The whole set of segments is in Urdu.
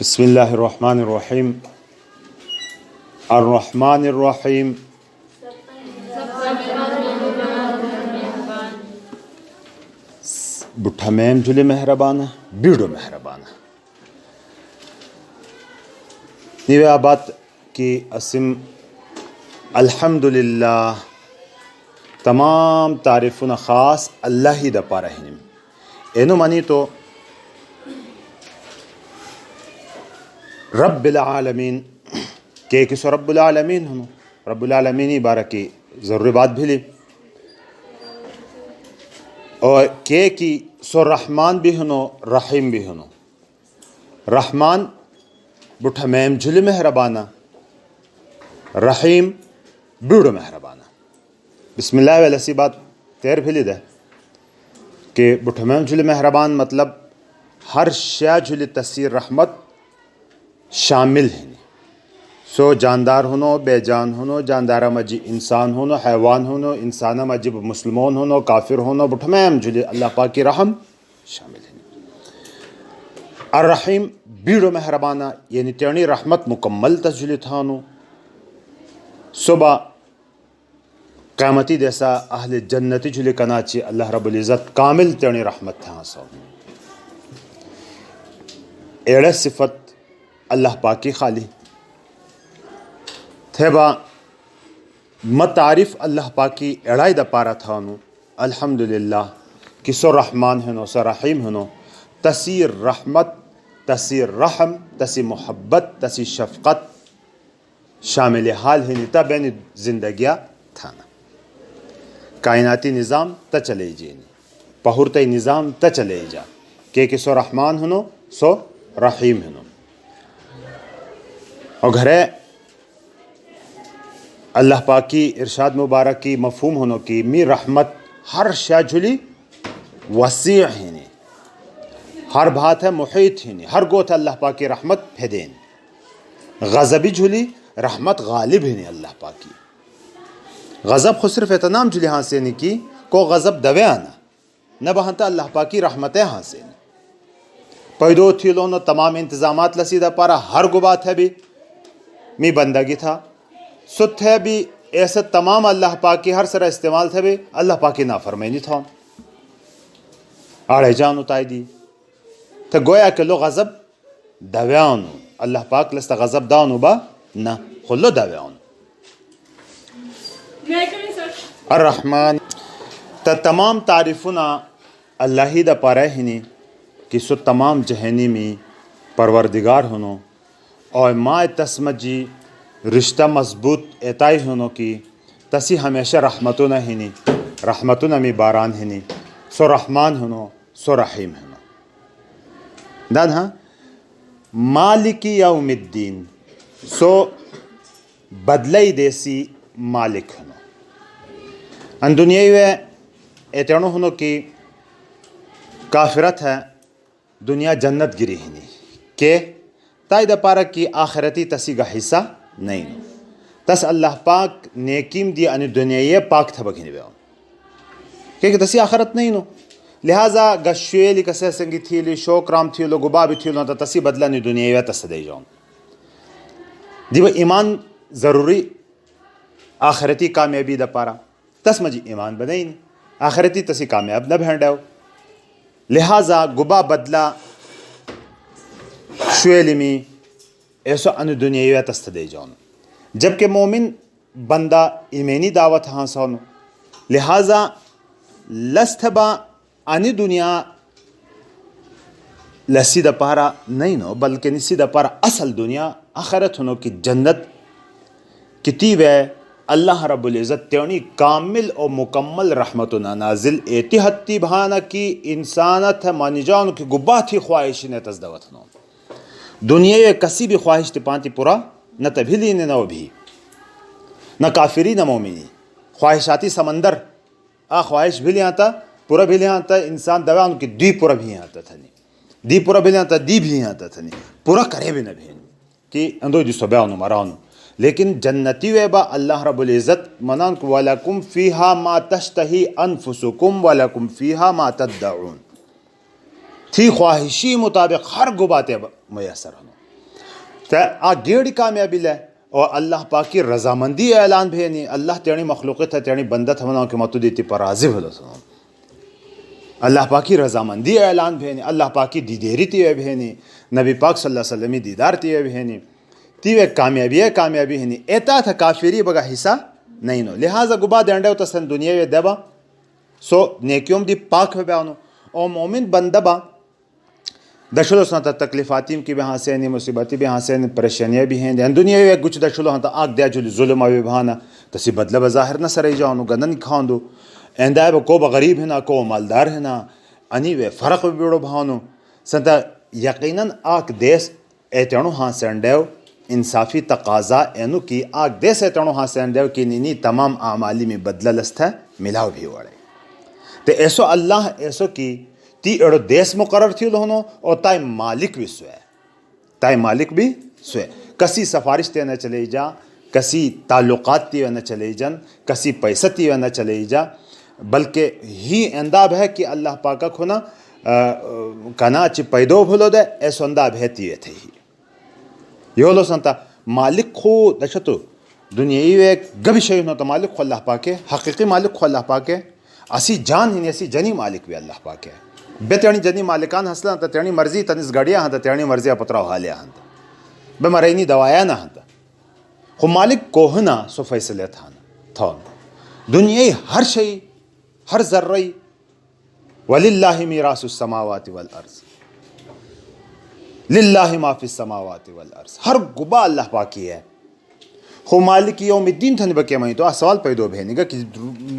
بسم اللہ الرحمن الرحیم الرحمن الرحیم بٹھا میم جلی مہربانہ بیڑو مہربانہ نیوے آباد کی اسم الحمدللہ تمام تعریفون خاص اللہ ہی دا پارا ہنم اینو منی تو رب العالمین کہ کسو رب العالمین ہنو رب العالمینی بارہ کی ضروری بات بھیلی اور کہ کی سو رحمان بھی ہنو رحیم بھی ہنو رحمان بٹھا میم جھلی مہربانہ رحیم بیڑو مہربانہ بسم اللہ والا سی بات تیر بھیلی دے کہ بٹھا میم جھلی مہربان مطلب ہر شیا جھلی تصیر رحمت شامل ہیں سو جاندار ہنو بے جان ہنو جاندارہ مجی انسان ہنو حیوان ہنو انسانہ مجی مسلمون ہنو کافر ہنو بٹھمیم جلی اللہ پاک کی رحم شامل ہیں الرحیم بیڑو مہربانہ یعنی تیرنی رحمت مکمل تجلی تھانو صبح قیامتی دیسا اہل جنتی جلی کناچی اللہ رب العزت کامل تیرنی رحمت تھا سو ایڑے صفت اللہ پاکی خالی تھیبا متعارف اللہ پاکی اڑائی دا پارا تھانو الحمدللہ کہ سو رحمان ہنو سو رحیم ہنو تسی رحمت تسی رحم تسی محبت تسی شفقت شامل حال ہنی تا بین زندگیہ تھانا کائناتی نظام تا چلے جینی پہورتی نظام تا چلے جا کہ سو رحمان ہنو سو رحیم ہنو اور گھرے اللہ پاکی ارشاد مبارک کی مفہوم ہونو کی می رحمت ہر شا جھلی وسیع ہینی ہر بات ہے محیط ہینی ہر گوت اللہ پاکی رحمت پھیدین غضبی جھلی رحمت غالب ہینی اللہ پاکی غضب خود صرف اتنام جھلی ہاں سے نہیں کی کو غضب دوے آنا نہ بہنتا اللہ پاکی رحمتیں ہاں سے نہیں پیدو تھیلونو تمام انتظامات لسیدہ پارا ہر گو بات ہے بھی می بندگی تھا ست ہے بھی ایسا تمام اللہ پاکی ہر سرہ استعمال تھے بھی اللہ پاکی نافرمینی تھا آڑے جانو تائی دی تو گویا کہ لو غضب دویانو اللہ پاک لستا غضب دانو با نا خلو دویانو الرحمن تا تمام تعریفنا اللہ ہی دا پارے ہنی کہ سو تمام جہنی میں پروردگار ہنو اور ماں تسمجی رشتہ مضبوط اعتائی ہنو کی تسی ہمیشہ رحمتو نہ ہنی رحمتو نمی باران ہنی سو رحمان ہنو سو رحیم ہنو داد ہاں مالکی یوم الدین سو بدلئی دیسی مالک ہنو ان دنیای وے ایتنو ہنو کی کافرت ہے دنیا جنت گری ہنی کہ تائی دا پارا کی آخرتی تسی گا حصہ نہیں نو تس اللہ پاک نیکیم دی ان دنیای پاک تھا بگھنی بیاؤں کیونکہ تسی آخرت نہیں نو لہٰذا گا شویلی کسے سنگی تھیلی شوکرام تھیلو گبابی تھیلو تا تسی بدلا نی دنیای تس دے جاؤں دیو ایمان ضروری آخرتی کامیابی دا پارا تس مجی ایمان بدائی نہیں آخرتی تسی کامیاب نہ بھینڈاؤ لہٰذا گبا بدلا شویلی میں ایسو ان دنیاوی تست دے جاؤں جبکہ مومن بندہ ایمینی دعوت ہاں سونو لہٰذا لست با ان دنیا لسی دا پارا نہیں نو بلکہ نسی دا پارا اصل دنیا آخرت ہنو کی جنت کتی وے اللہ رب العزت تیونی کامل و مکمل رحمتنا نازل ایتحتی بھانا کی انسانت ہے مانی جانو کی گباتی خواہشی نے تزدوت نو دنیا یہ کسی بھی خواہش تپانتی پورا نہ تبھیلی نہ بھی نہ کافری نہ مومنی خواہشاتی سمندر خواہش بھی لے آتا پورا بھی لے آتا انسان دوان کی دی پورا بھی آتا تھا نہیں دی پورا بھی لے آتا دی بھی آتا تھا نہیں پورا کرے بھی نہ بھی کہ اندو دی صبح مرانو لیکن جنتی ویبا اللہ رب العزت منان کو وَلَكُمْ فِيهَا مَا تَشْتَهِي أَنفُسُكُمْ وَلَكُمْ فِيهَا مَا تَدَّعُونَ تھی خواہشی مطابق ہر گباتے میسر ہنو تا آ گیڑی کامیابی لے اور اللہ پاک کی رضامندی اعلان بھینی اللہ تیڑی مخلوقت ہے تیڑی بندت ہمنا کہ متو دیتی پر راضی بھلو سنو اللہ پاک کی رضامندی اعلان بھینی اللہ پاک کی دیدیری تیوے بھینی نبی پاک صلی اللہ علیہ وسلم دیدار تیوے بھینی تیوے کامیابی ہنی ایتا تھا کافری بگا حصہ نہیں نو لہٰذا گبا دینڈے ہوتا سن دنیا وے دیبا سو نیکیوم دی پاک ہو بیانو او مومن بندہ با دشلو سنتا تکلیفاتیم کی بھی ہاں سے مصیبتی بھی ہاں سے پریشانیاں بھی ہیں دنیا وے گچھ دشلو ہاں تا آگ دیا جلی ظلم آوی بھانا تسی بدلہ بظاہر نہ سرائی جاؤنو گندن کھان دو ایندائے با کو با غریب ہے نا کو مالدار ہے نا انی وے فرق بیڑو بھانو سنتا یقیناً آگ دیس ایتنو ہاں سینڈیو انصافی تقاضا اینو کی آگ دیس ایتنو ہاں سینڈیو کی نینی تمام اعمالی میں بدلہ لستا ملاو بھی وڑے تے ایسو اللہ ایسو کی تی اڑو دیس مقرر تھی لہنو اور تائی مالک بھی سوئے کسی سفارش تے نہ چلے جا کسی تعلقات تی نہ چلے جن کسی پیسہ تی نہ چلے جا بلکہ ہی انداب ہے کہ اللہ پاکا کھونا کنا چی پیدو بھولو دے ایسو انداب ہے تیوے تھے ہی یولو سنتا مالک خو دشتو دنیای وے گبی شیئن ہوتا مالک خو اللہ پاکے حقیقی مالک خو اللہ پاکے اسی جان ہی اسی جنی مالک بھی اللہ پاکے بے تیانی جنی مالکان حسلا تا تیانی مرضی تنس گڑیا ہاں تا تیانی مرضی پتراو حالیا ہاں تا بے مرینی دوایا نہ ہاں تا خو مالک کوہنا سو فیصلے تھا دنیای ہر شئی ہر ذرئی وَلِلَّهِ مِيرَاثُ السَّمَاوَاتِ وَالْأَرْضِ لِلَّهِ مَا فِي السَّمَاوَاتِ وَالْأَرْضِ ہر گبا اللہ پاکی ہے خو مالک یوم الدین تھنے بکے میں تو سوال پیدو بھینی گا کہ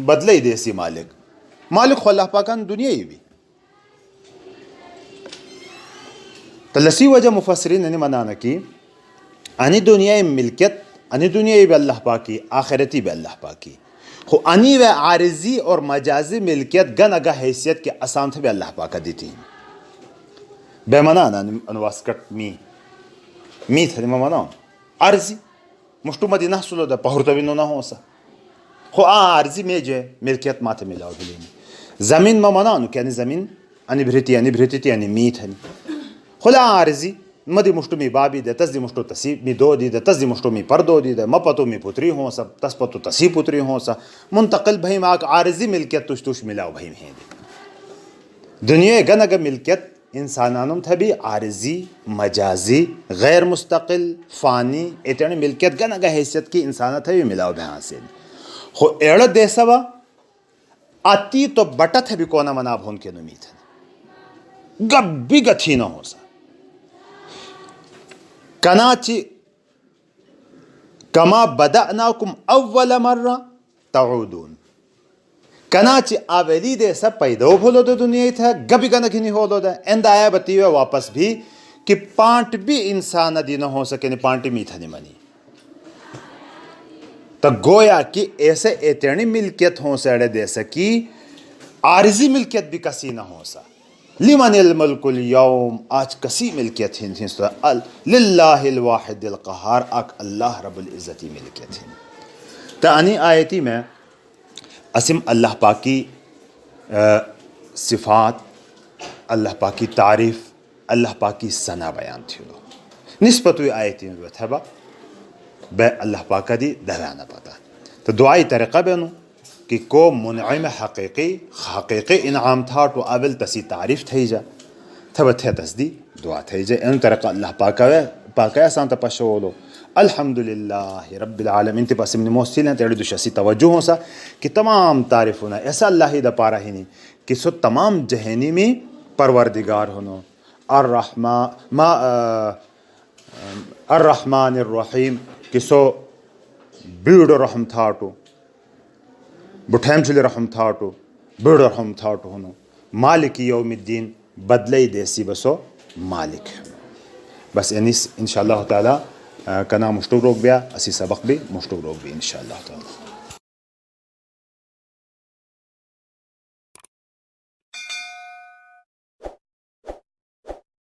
بدلے ہی دیسی مالک خو اللہ پاکان دنیا ہی بھی تو لسی وجہ مفسرین نے منانا کی انی دنیا ملکیت انی دنیا بھی اللہ پاکی آخرتی بھی اللہ پاکی خو انی و عارضی اور مجازی ملکیت گن اگا حیثیت کے اسام تھے بھی اللہ پاکا دیتی بے منانا انواسکٹ می تھے منانا عارضی مشتو مدینہ سلو دا پہرتا بھی نو نہ ہو سا خو عارضی میں جو ملکیت ماتے ملاو بلینی زمین ما منانو کہ زمین انی بھرتی تی انی می تھنی خلا عارضی مدی مشتو می بابی دے تس دی مشتو تسی می دو دی دے تس دی مشتو می پر دو دی دے مپتو می پتری ہوں سا تس پتو تسی پتری ہوں سا منتقل بھئی ماک عارضی ملکیت توش ملاو بھئی میں دی دنیا گنگ ملکیت انسانانم تھا بھی عارضی مجازی غیر مستقل فانی ایتنی ملکیت گنگ حیثیت کی انسانہ تھا بھی ملاو بھئی حاصل خو ایڑ دے سوا آتی تو بٹا تھا بھی کونا منا بھون کے نمی تھا گبی گتھی نہ ہو سا کناچی کما بدأناکم اول مرہ تعودون کناچی آویلی دے سب پیدو بھولو دے دنیا تھا گبی گنگی نہیں ہو دے اند آیا بتیوے واپس بھی کہ پانٹ بھی انسان دی نہ ہو سکے پانٹی میتھا نہیں منی تو گویا کہ ایسے ایتنی ملکیت ہوں سیڑے دے سکی عارضی ملکیت بھی کسی نہ ہو سا لمن الملک اليوم آج کسی ملکیت ہیں للہ الواحد القہار آک اللہ رب العزتی ملکیت ہیں تانی آیتی میں اسم اللہ پاکی صفات اللہ پاکی تعریف اللہ پاکی ثنا بیان تھی لو نسبت ہوئی آیتی میں بتھبا بے اللہ پاکا دی دوانا پتا تو دعائی طریقہ بینو کہ کو منعم حقیقی انعام تھا تو اول تسی تعریف تھی جا تھا تھے تصدی دعا تھی جا ان طریقہ اللہ پاکا ایسا تا پشولو الحمدللہ رب العالمین تی پاس من موصیل ہیں تیڑی دوشہ سی توجہ ہوں سا کہ تمام تعریف ہونا ایسا اللہ ہی دا پارا ہی نہیں کہ سو تمام جہنی میں پروردگار ہونو الرحمن الرحیم کہ سو بیڑ رحم تھاٹو بٹھیم چلی رحم تھاٹو بیڑ رحم تھاٹو ہونو مالک یوم الدین بدلے دیسی بسو مالک بس یعنی انشاءاللہ تعالی کنا مشتوق روک بیا اسی سبق بھی مشتوق روک بھی انشاءاللہ تعالی